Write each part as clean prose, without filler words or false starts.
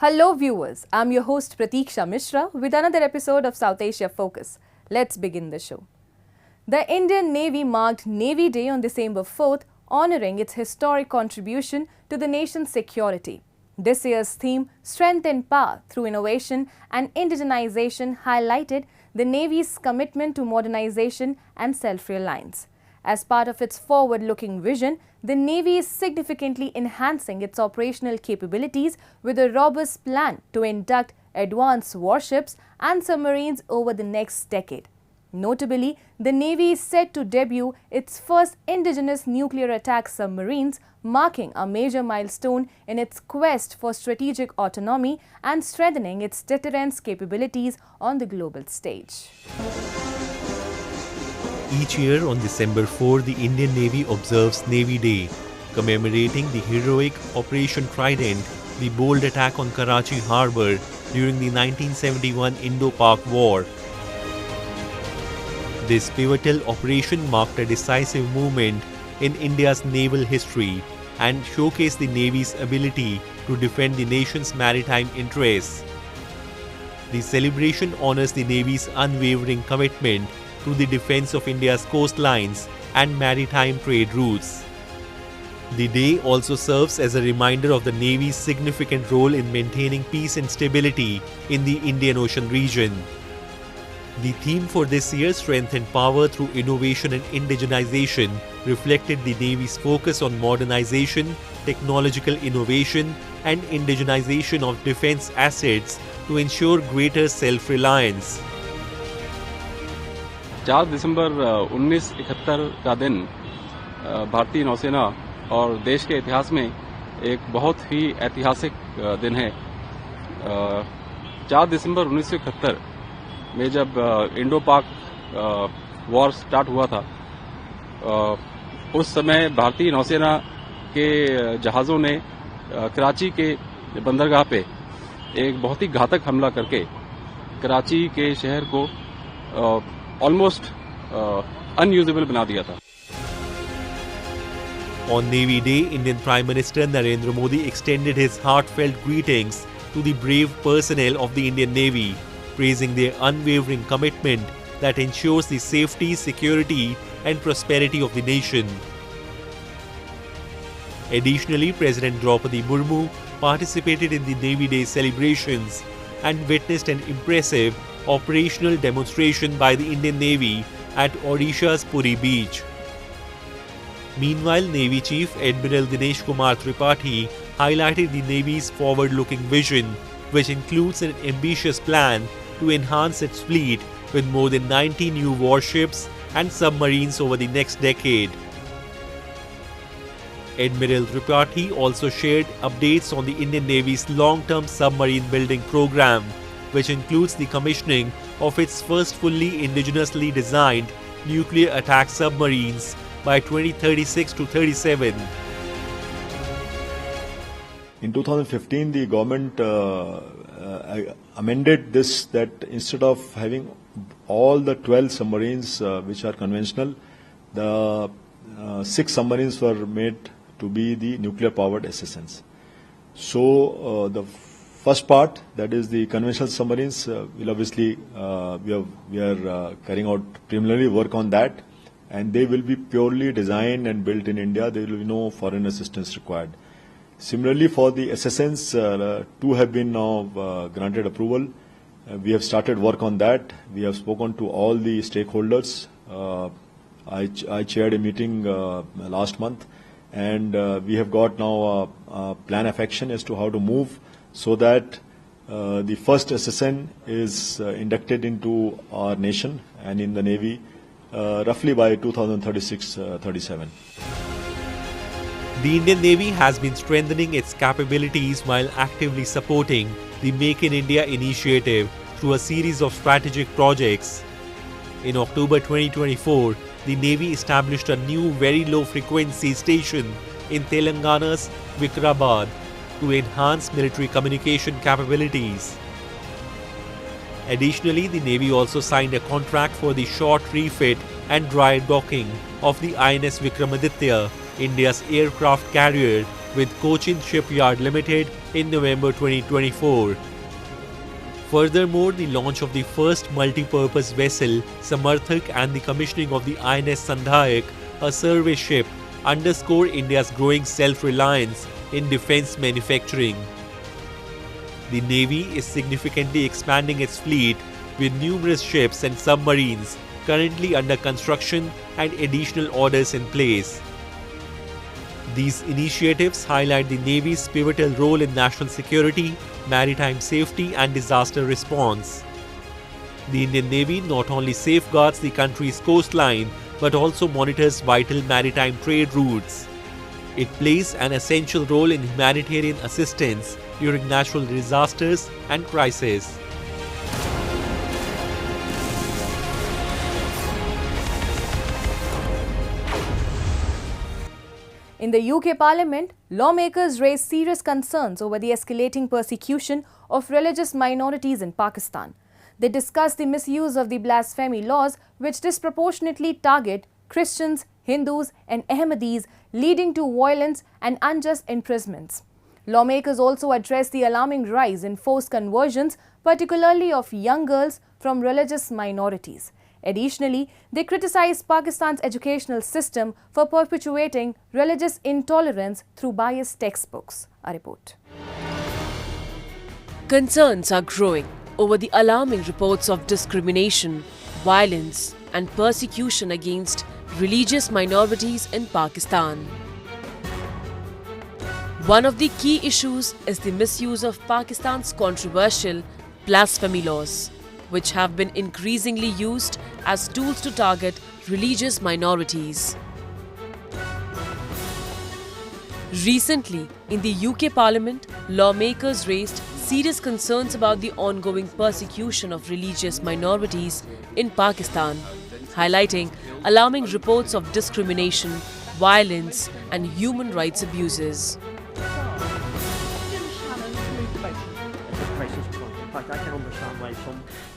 Hello viewers, I'm your host Pratiksha Mishra with another episode of South Asia Focus. Let's begin the show. The Indian Navy marked Navy Day on December 4th, honoring its historic contribution to the nation's security. This year's theme, Strength and Power through Innovation and Indigenization, highlighted the Navy's commitment to modernization and self-reliance. As part of its forward-looking vision, the Navy is significantly enhancing its operational capabilities with a robust plan to induct advanced warships and submarines over the next decade. Notably, the Navy is set to debut its first indigenous nuclear attack submarines, marking a major milestone in its quest for strategic autonomy and strengthening its deterrence capabilities on the global stage. Each year on December 4, the Indian Navy observes Navy Day, commemorating the heroic Operation Trident, the bold attack on Karachi harbour during the 1971 Indo-Pak War. This pivotal operation marked a decisive moment in India's naval history and showcased the Navy's ability to defend the nation's maritime interests. The celebration honors the Navy's unwavering commitment to the defense of India's coastlines and maritime trade routes. The day also serves as a reminder of the Navy's significant role in maintaining peace and stability in the Indian Ocean region. The theme for this year, Strength and Power through Innovation and Indigenization, reflected the Navy's focus on modernization, technological innovation, and indigenization of defense assets to ensure greater self-reliance. 4 दिसंबर 1971 का दिन भारतीय नौसेना और देश के इतिहास में एक बहुत ही ऐतिहासिक दिन है। 4 दिसंबर 1971 में जब इंडो पाक वॉर स्टार्ट हुआ था, उस समय भारतीय नौसेना के जहाज़ों ने कराची के बंदरगाह पे एक बहुत ही घातक हमला करके कराची के शहर को almost unusable बना दिया था। On Navy Day, Indian Prime Minister Narendra Modi extended his heartfelt greetings to the brave personnel of the Indian Navy, praising their unwavering commitment that ensures the safety, security, and prosperity of the nation. Additionally, President Draupadi Murmu participated in the Navy Day celebrations and witnessed an impressive operational demonstration by the Indian Navy at Odisha's Puri beach. Meanwhile, Navy Chief Admiral Dinesh Kumar Tripathi highlighted the Navy's forward-looking vision, which includes an ambitious plan to enhance its fleet with more than 90 new warships and submarines over the next decade. Admiral Tripathi also shared updates on the Indian Navy's long-term submarine building program, which includes the commissioning of its first fully indigenously designed nuclear attack submarines by 2036 to 37. In 2015, the government amended this, that instead of having all the 12 submarines which are conventional, the 6 submarines were made to be the nuclear-powered SSNs. So the first part, that is the conventional submarines, will obviously we are carrying out preliminary work on that, and they will be purely designed and built in India. There will be no foreign assistance required. Similarly, for the SSNs, 2 have been now granted approval. We have started work on that. We have spoken to all the stakeholders. I chaired a meeting last month, and we have got now a plan of action as to how to move so that the first SSN is inducted into our nation and in the Navy roughly by 2036-37. The Indian Navy has been strengthening its capabilities while actively supporting the Make in India initiative through a series of strategic projects. In October 2024, the Navy established a new very low frequency station in Telangana's Vikrabad to enhance military communication capabilities. Additionally, the Navy also signed a contract for the short refit and dry docking of the INS Vikramaditya, India's aircraft carrier, with Cochin Shipyard Limited in November 2024. Furthermore, the launch of the first multi-purpose vessel, Samarthak, and the commissioning of the INS Sandhayak, a survey ship, underscore India's growing self-reliance in defense manufacturing. The Navy is significantly expanding its fleet with numerous ships and submarines currently under construction and additional orders in place. These initiatives highlight the Navy's pivotal role in national security, maritime safety, and disaster response. The Indian Navy not only safeguards the country's coastline but also monitors vital maritime trade routes. It plays an essential role in humanitarian assistance during natural disasters and crises. In the UK Parliament, lawmakers raised serious concerns over the escalating persecution of religious minorities in Pakistan. They discussed the misuse of the blasphemy laws, which disproportionately target Christians, Hindus, and Ahmadis, leading to violence and unjust imprisonments. Lawmakers also addressed the alarming rise in forced conversions, particularly of young girls from religious minorities. Additionally, they criticized Pakistan's educational system for perpetuating religious intolerance through biased textbooks. A report. Concerns are growing over the alarming reports of discrimination, violence, and persecution against religious minorities in Pakistan. One of the key issues is the misuse of Pakistan's controversial blasphemy laws, which have been increasingly used as tools to target religious minorities. Recently, in the UK Parliament, lawmakers raised serious concerns about the ongoing persecution of religious minorities in Pakistan, highlighting alarming reports of discrimination, violence, and human rights abuses.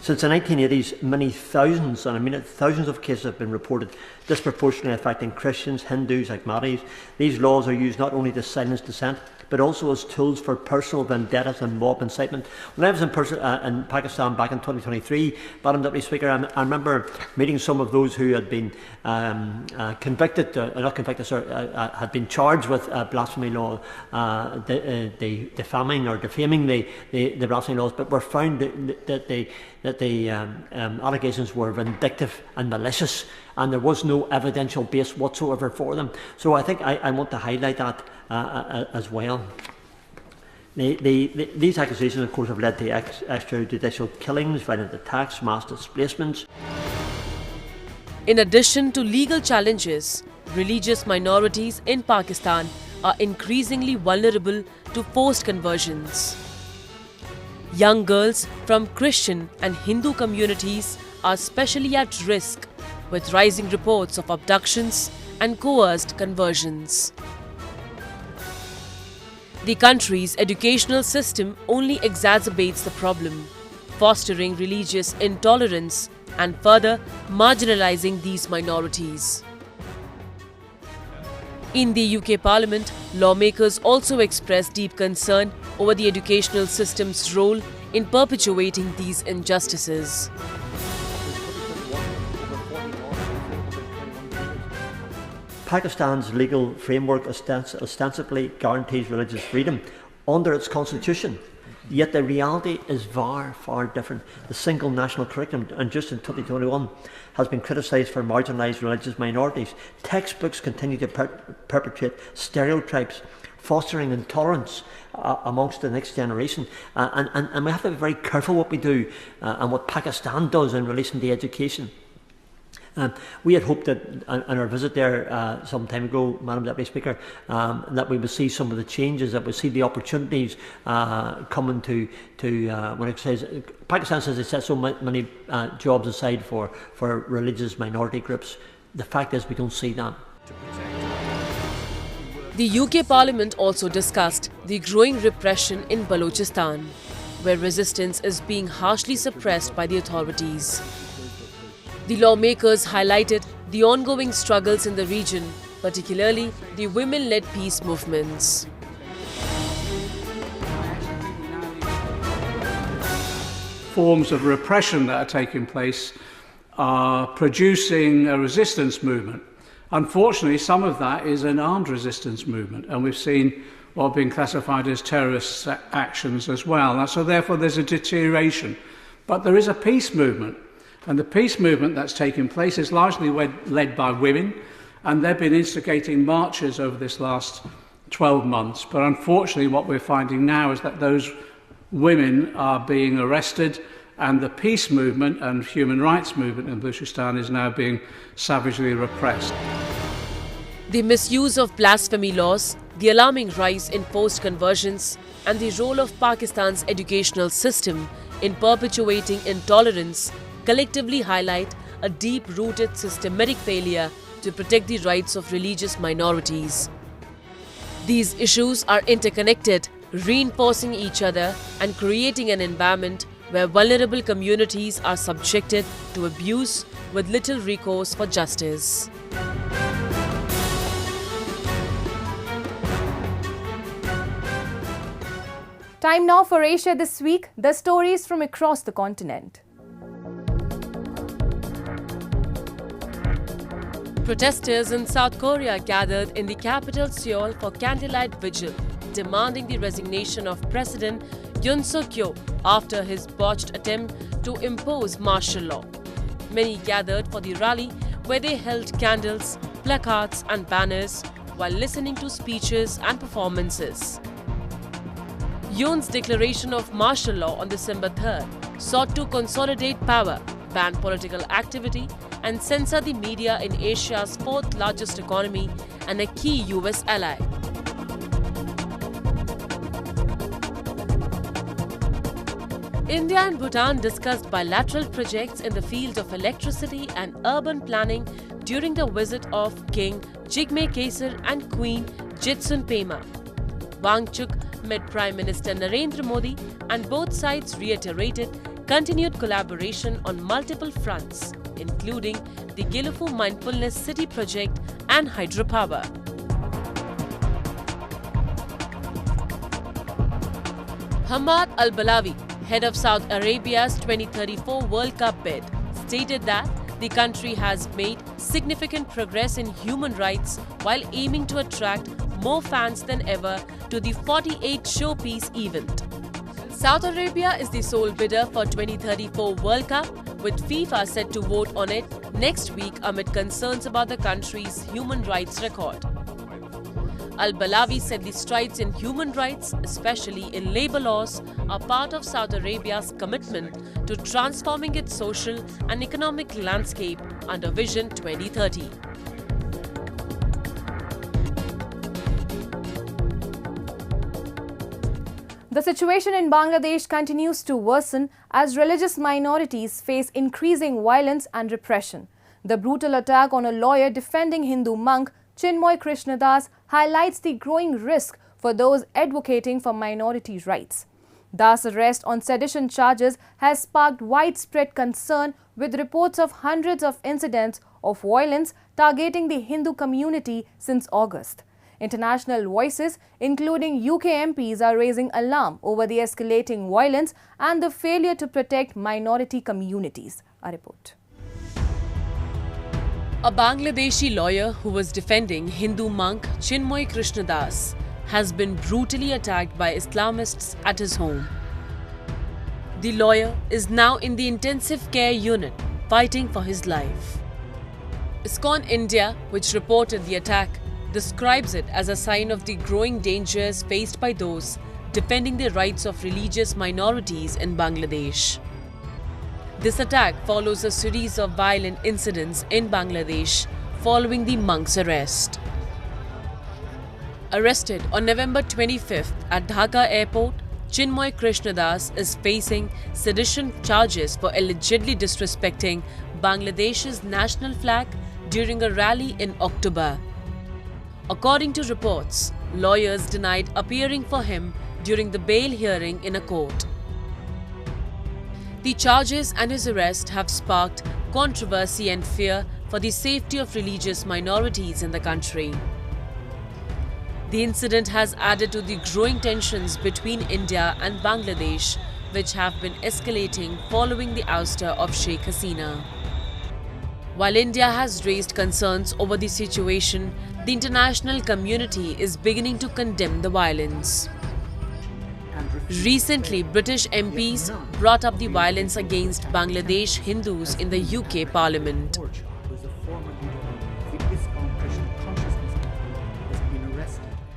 Since the 1980s, many thousands, and I mean thousands of cases have been reported disproportionately affecting Christians, Hindus, Ahmadis. These laws are used not only to silence dissent, but also as tools for personal vendettas and mob incitement. When I was in Pakistan back in 2023, Madam Deputy Speaker, I remember meeting some of those who had been had been charged with blasphemy law, defaming or defaming the blasphemy laws, but were found that the allegations were vindictive and malicious, and there was no evidential base whatsoever for them. So I think I want to highlight that as well. These accusations, of course, have led to extrajudicial killings, violent attacks, mass displacements. In addition to legal challenges, religious minorities in Pakistan are increasingly vulnerable to forced conversions. Young girls from Christian and Hindu communities are especially at risk, with rising reports of abductions and coerced conversions. The country's educational system only exacerbates the problem, fostering religious intolerance and further marginalizing these minorities. In the UK Parliament, lawmakers also expressed deep concern over the educational system's role in perpetuating these injustices. Pakistan's legal framework ostensibly guarantees religious freedom under its constitution, yet the reality is far, far different. The single national curriculum, and just in 2021, has been criticised for marginalised religious minorities. Textbooks continue to perpetuate stereotypes, fostering intolerance amongst the next generation. And we have to be very careful what we do and what Pakistan does in relation to education. We had hoped that on our visit there some time ago, Madam Deputy Speaker, that we would see some of the changes, that we see the opportunities coming to when it says Pakistan says it set so many jobs aside for religious minority groups. The fact is we don't see that. The UK Parliament also discussed the growing repression in Balochistan, where resistance is being harshly suppressed by the authorities. The lawmakers highlighted the ongoing struggles in the region, particularly the women-led peace movements. forms of repression that are taking place are producing a resistance movement. Unfortunately, some of that is an armed resistance movement, and we've seen what have been classified as terrorist actions as well. And so therefore there's a deterioration. But there is a peace movement, and the peace movement that's taking place is largely led by women, and they've been instigating marches over this last 12 months. But unfortunately, what we're finding now is that those women are being arrested, and the peace movement and human rights movement in Baluchistan is now being savagely repressed. The misuse of blasphemy laws, the alarming rise in forced conversions, and the role of Pakistan's educational system in perpetuating intolerance collectively highlight a deep-rooted systematic failure to protect the rights of religious minorities. These issues are interconnected, reinforcing each other and creating an environment where vulnerable communities are subjected to abuse with little recourse for justice. Time now for Asia This Week, the stories from across the continent. Protesters in South Korea gathered in the capital Seoul for candlelight vigil, demanding the resignation of President Yoon Suk-yeol after his botched attempt to impose martial law. Many gathered for the rally, where they held candles, placards and banners while listening to speeches and performances. Yoon's declaration of martial law on December 3rd sought to consolidate power, ban political activity and censor the media in Asia's fourth largest economy and a key US ally. India and Bhutan discussed bilateral projects in the field of electricity and urban planning during the visit of King Jigme Khesar and Queen Jitsun Pema. Wangchuk met Prime Minister Narendra Modi, and both sides reiterated continued collaboration on multiple fronts, including the Gilufu Mindfulness City project and hydropower. Hamad Al-Balawi, head of Saudi Arabia's 2034 World Cup bid, stated that the country has made significant progress in human rights while aiming to attract more fans than ever to the 48 showpiece event. Saudi Arabia is the sole bidder for 2034 World Cup, with FIFA set to vote on it next week amid concerns about the country's human rights record. Al-Balawi said the strides in human rights, especially in labor laws, are part of Saudi Arabia's commitment to transforming its social and economic landscape under Vision 2030. The situation in Bangladesh continues to worsen as religious minorities face increasing violence and repression. The brutal attack on a lawyer defending Hindu monk Chinmoy Krishnadas highlights the growing risk for those advocating for minority rights. Das' arrest on sedition charges has sparked widespread concern, with reports of hundreds of incidents of violence targeting the Hindu community since August. International voices, including UK MPs, are raising alarm over the escalating violence and the failure to protect minority communities. A report. A Bangladeshi lawyer who was defending Hindu monk Chinmoy Krishnadas has been brutally attacked by Islamists at his home. The lawyer is now in the intensive care unit fighting for his life. ISKCON India, which reported the attack, describes it as a sign of the growing dangers faced by those defending the rights of religious minorities in Bangladesh. This attack follows a series of violent incidents in Bangladesh following the monk's arrest. Arrested on November 25th at Dhaka airport, Chinmoy Krishnadas is facing sedition charges for allegedly disrespecting Bangladesh's national flag during a rally in October. According to reports, lawyers denied appearing for him during the bail hearing in a court. The charges and his arrest have sparked controversy and fear for the safety of religious minorities in the country. The incident has added to the growing tensions between India and Bangladesh, which have been escalating following the ouster of Sheikh Hasina. While India has raised concerns over the situation, the international community is beginning to condemn the violence. Recently, British MPs brought up the violence against Bangladesh Hindus in the UK Parliament.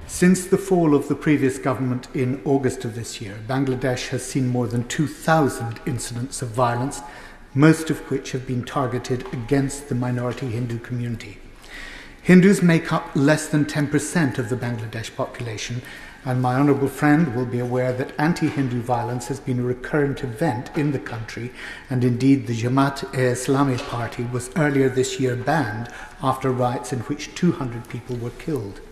Since the fall of the previous government in August of this year, Bangladesh has seen more than 2,000 incidents of violence, most of which have been targeted against the minority Hindu community. Hindus make up less than 10% of the Bangladesh population, and my honourable friend will be aware that anti-Hindu violence has been a recurrent event in the country, and indeed the Jamaat-e-Islami party was earlier this year banned after riots in which 200 people were killed.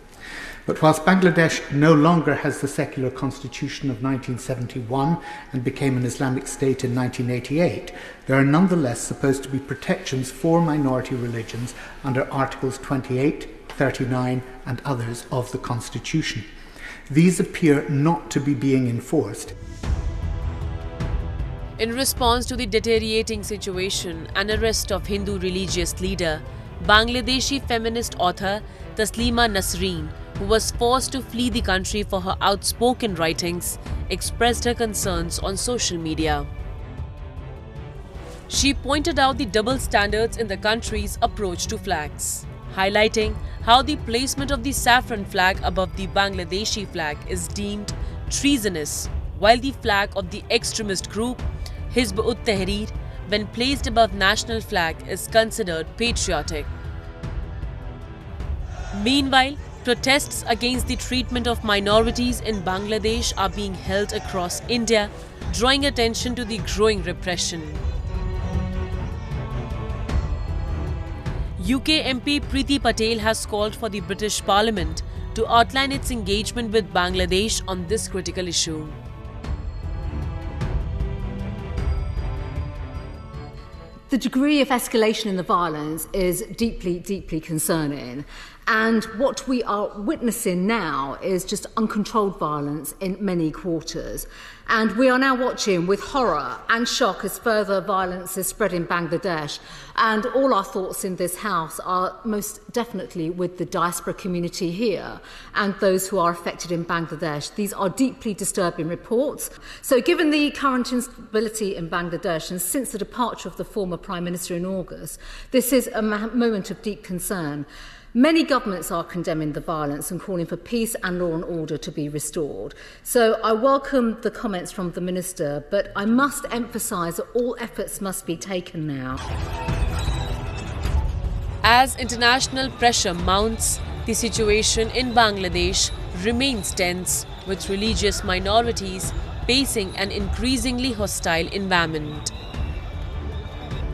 But whilst Bangladesh no longer has the secular constitution of 1971 and became an Islamic state in 1988, there are nonetheless supposed to be protections for minority religions under Articles 28, 39 and others of the constitution. These appear not to be being enforced. In response to the deteriorating situation and arrest of Hindu religious leader, Bangladeshi feminist author Taslima Nasreen, who was forced to flee the country for her outspoken writings, expressed her concerns on social media. She pointed out the double standards in the country's approach to flags, highlighting how the placement of the saffron flag above the Bangladeshi flag is deemed treasonous, while the flag of the extremist group Hizb ut-Tahrir, when placed above national flag, is considered patriotic. Meanwhile, protests against the treatment of minorities in Bangladesh are being held across India, drawing attention to the growing repression. UK MP Priti Patel has called for the British Parliament to outline its engagement with Bangladesh on this critical issue. The degree of escalation in the violence is deeply, deeply concerning. And what we are witnessing now is just uncontrolled violence in many quarters. And we are now watching with horror and shock as further violence is spread in Bangladesh. And all our thoughts in this House are most definitely with the diaspora community here and those who are affected in Bangladesh. These are deeply disturbing reports. So given the current instability in Bangladesh and since the departure of the former Prime Minister in August, this is a moment of deep concern. Many governments are condemning the violence and calling for peace and law and order to be restored. So I welcome the comments from the Minister, but I must emphasise that all efforts must be taken now. As international pressure mounts, the situation in Bangladesh remains tense, with religious minorities facing an increasingly hostile environment.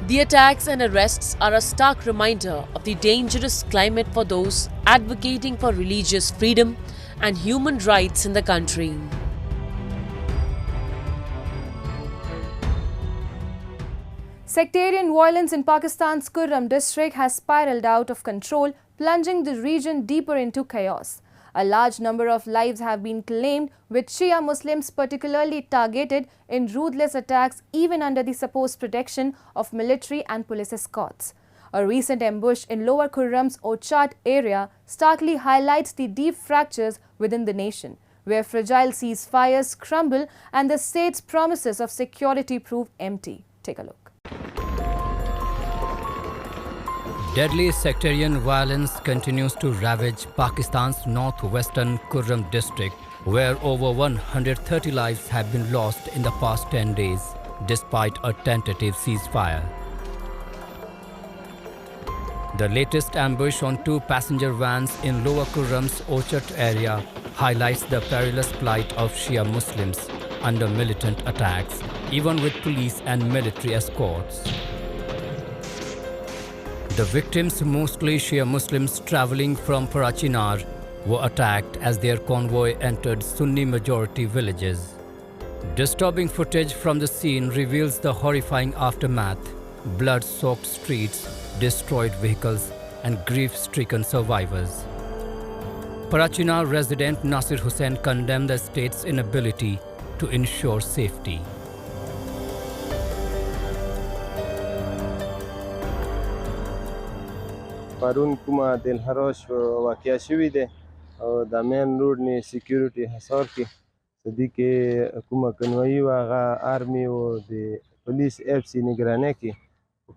The attacks and arrests are a stark reminder of the dangerous climate for those advocating for religious freedom and human rights in the country. Sectarian violence in Pakistan's Kurram district has spiraled out of control, plunging the region deeper into chaos. A large number of lives have been claimed, with Shia Muslims particularly targeted in ruthless attacks even under the supposed protection of military and police escorts. A recent ambush in Lower Kurram's Ochat area starkly highlights the deep fractures within the nation, where fragile ceasefires crumble and the state's promises of security prove empty. Take a look. Deadly sectarian violence continues to ravage Pakistan's northwestern Kurram district, where over 130 lives have been lost in the past 10 days, despite a tentative ceasefire. The latest ambush on 2 passenger vans in Lower Kurram's Ochat area highlights the perilous plight of Shia Muslims under militant attacks, even with police and military escorts. The victims, mostly Shia Muslims traveling from Parachinar, were attacked as their convoy entered Sunni-majority villages. Disturbing footage from the scene reveals the horrifying aftermath: blood-soaked streets, destroyed vehicles, and grief-stricken survivors. Parachinar resident Nasir Hussain condemned the state's inability to ensure safety. پرون کومه د الحراش واقع شوی دی او د مین روډ نه سکیورټي حصار کې صدی کې کومه کنوایی و هغه آرمی او د پولیس اف سی نگرانۍ کې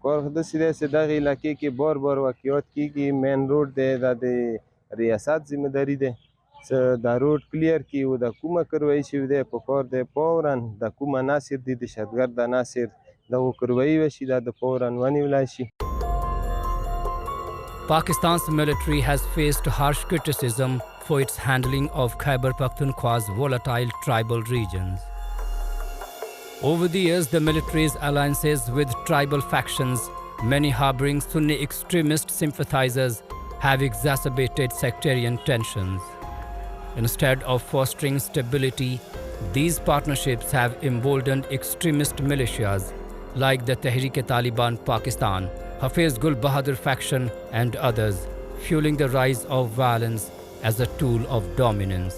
کار داسې دی چې دغه علاقې کې بار بار واقعات کېږي. مین روډ دی دا د ریاست ذمہ داری دی چې دا روډ کلیر کړي او د کومه کاروایي شوې دی په کار دی فوراً د کومه ناصر دی د دهشتګرد ناصر دغه کاروایي وشي دا د فوراً ونیولی شي. Pakistan's military has faced harsh criticism for its handling of Khyber Pakhtunkhwa's volatile tribal regions. Over the years, the military's alliances with tribal factions, many harboring Sunni extremist sympathizers, have exacerbated sectarian tensions. Instead of fostering stability, these partnerships have emboldened extremist militias like the Tehreek-e-Taliban Pakistan, Hafiz Gul Bahadur faction and others, fueling the rise of violence as a tool of dominance.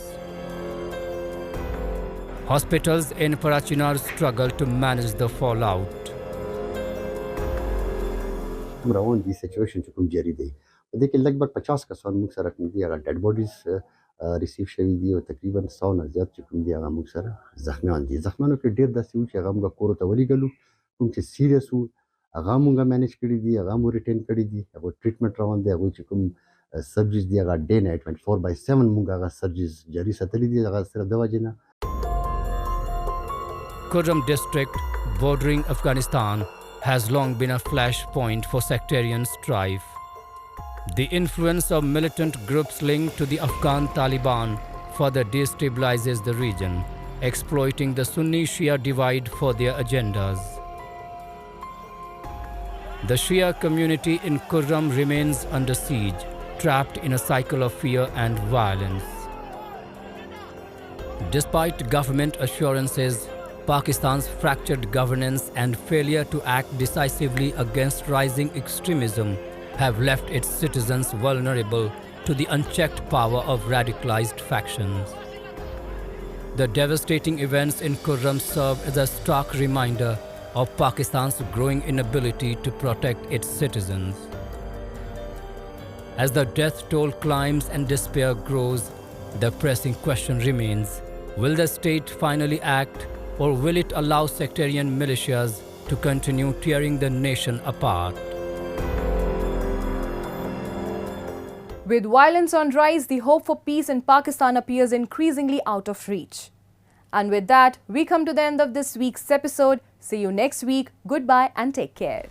Hospitals in Parachinar struggle to manage the fallout. روان دي سچویشن چې کوم جاری دی په دې کې لګبګ 50 کسان موږ سره کوم دي هغه ډیډ باډیز ریسیو شوي دي او تقریبا 100 نه زیات چې کوم دي هغه موږ سره زخمیان دي. زخمیانو کې ډېر داسې و چې هغه موږ کور ته ولېږلو کوم چې سیریس وو هغه موږ مینیج کړي دي هغه مو ریټین کړي دي هغه ټریټمنټ روان دی هغه چې کوم سرجریز دی هغه ډے نایټ 24/7 موږ هغه سرجریز جاری ساتلي دي هغه صرف د وجې نه. Kurram district, bordering Afghanistan, has long been a flashpoint for sectarian strife. The influence of militant groups linked to the Afghan Taliban further destabilizes the region, exploiting the Sunni-Shia divide for their agendas. The Shia community in Kurram remains under siege, trapped in a cycle of fear and violence. Despite government assurances, Pakistan's fractured governance and failure to act decisively against rising extremism have left its citizens vulnerable to the unchecked power of radicalized factions. The devastating events in Kurram serve as a stark reminder of Pakistan's growing inability to protect its citizens. As the death toll climbs and despair grows, the pressing question remains: will the state finally act, or will it allow sectarian militias to continue tearing the nation apart? With violence on rise, the hope for peace in Pakistan appears increasingly out of reach. And with that, we come to the end of this week's episode. See you next week. Goodbye and take care.